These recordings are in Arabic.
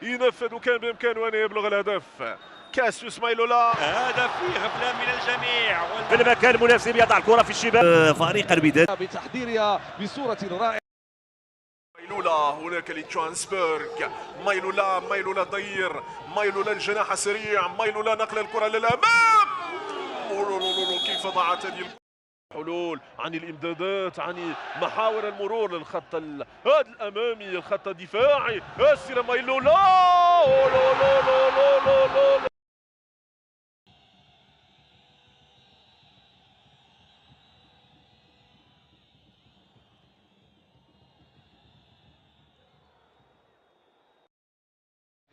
ينفذ وكان بامكانه ان يبلغ الهدف. كاسيوس مايلولا، هدف فيه غفلة من الجميع في المكان المناسب يضع الكرة في الشباك. فريق الوداد بتحضيرها بصورة رائعة. مايلولا هناك لتشوانسبرغ، مايلولا ضير، مايلولا الجناح سريع، مايلولا نقل الكرة للامام. كيف ضاعت هذه حلول عن الامدادات، عن محاور المرور للخط الامامي، الخط الدفاعي. اسر مايلولا،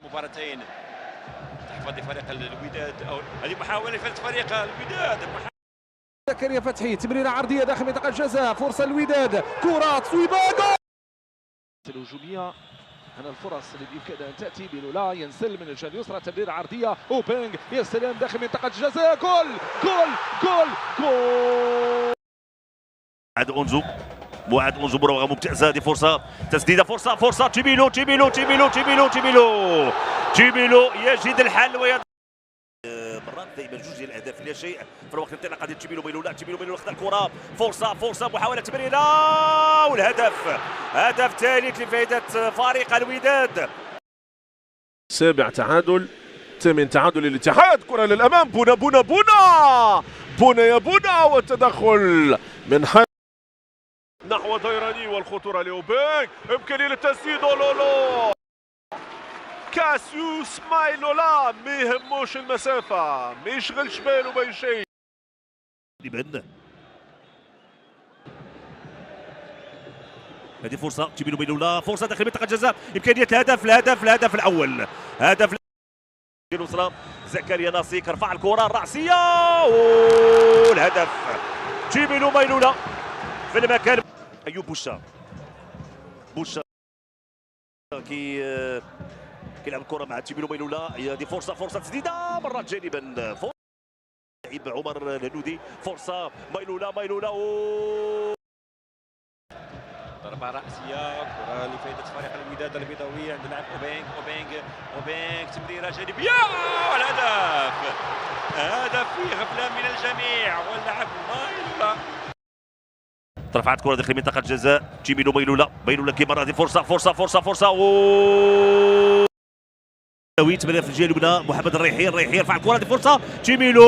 مباراتين تحفظ فريق الوداد، او هذه محاولة فريق الوداد. زكريا فتحي، تمريرة عرضية داخل منطقة الجزاء، فرصة الوداد، كرة تصويبة، جول الهجومية. هنا الفرص اللي بيمكن ان تاتي بلولا، ينسل من الجهه اليسرى، تمريره عرضيه، اوبينغ يا سلام داخل منطقه الجزاء، جول جول جول جول. موعد أونزو مراوغة ممتازة. هذه فرصة تسديدة، فرصة تشيبيلو يجد الحل مرات دائما جوج ديال الاهداف لا شيء في الوقت الانطلاقه ديال تشيبيلو مايلولا خذ الكره، فرصه محاوله تمريره والهدف، هدف ثالث لفائده فريق الوداد. سابع تعادل، ثامن تعادل للاتحاد. كرة للامام، بونا يا بونا، والتدخل من نحو ديراني، والخطوره لاوبينغ، امكانيه للتسديد. لولو كاسيوس مايلولا ما يهموش المسافه، ما يشغلش باله باي شيء. هذه فرصه تشيبيلو مايلولا، فرصه داخل منطقه الجزاء، امكانيه الهدف الاول. هدف اليسرى زكريا ناصيك، رفع الكره الراسيه والهدف. تشيبيلو مايلولا في المكان. ايوب بوشا كيلعب الكره مع تشيبيلو مايلولا. هذه فرصه تسديده مرات جانبا، لعيب عمر الهنودي، فرصه مايلولا ضربة رأسية، كرة لفائدة فريق الوداد البيضاوي عند لاعب أوبينغ، تمريرة جانبية والهدف. هدف فيه غفلة من الجميع واللاعب مايلولا. رفعت كرة داخل منطقة الجزاء، تشيبيلو مايلولا كيما هذه فرصة تمريرة في الجهة اليمنى، محمد الريحي رفع الكرة، هذه فرصة تشيبيلو،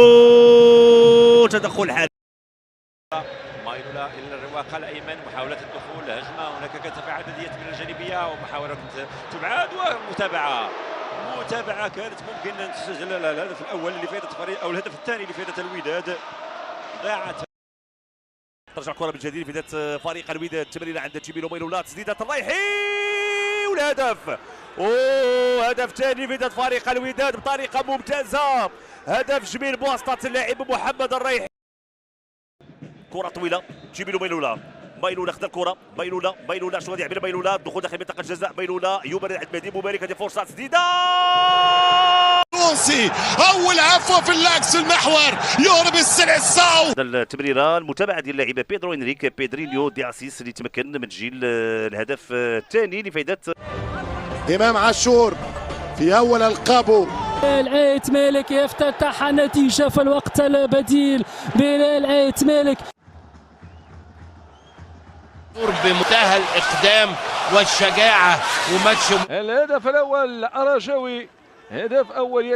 تدخل حاد مايلولا الى الرواق الايمن، محاولة الدخول، هجمة، هناك كثافة عددية من الجانبية ومحاولة تبعاد ومتابعة كانت ممكن ان تسجل الهدف الاول لفائدة فريق او الهدف الثاني لفائدة الوداد. ضاعت. ترجع الكرة من جديد لفائدة فريق الوداد، تمريرة عند تشيبيلو مايلولا، تسديدة الريحي والهدف. هدف ثاني لفائدة فريق الوداد بطريقة ممتازة، هدف جميل بواسطة اللاعب محمد الريحي. كرة طويلة تشيبيلو مايلولا خذ الكرة، مايلولا شو غادي يعمل مايلولا، الدخول داخل منطقة الجزاء، مايلولا يبرر عند مهدي بومالك، هذه فرصة تسديدة. تونسي أول عفو في اللاكس المحور، يهرب السلعساو. التمريرة المتابعة ديال اللاعب بيدرو إنريك بيدرينيو دي أسيس اللي تمكن من تسجيل الهدف الثاني لفائدة إمام عاشور في أول ألقابه. العيت مالك يفتتح النتيجة في الوقت البديل. بلال عيت مالك بمنتهى الإقدام والشجاعة وماتش. الهدف الأول الرجاوي، هدف أول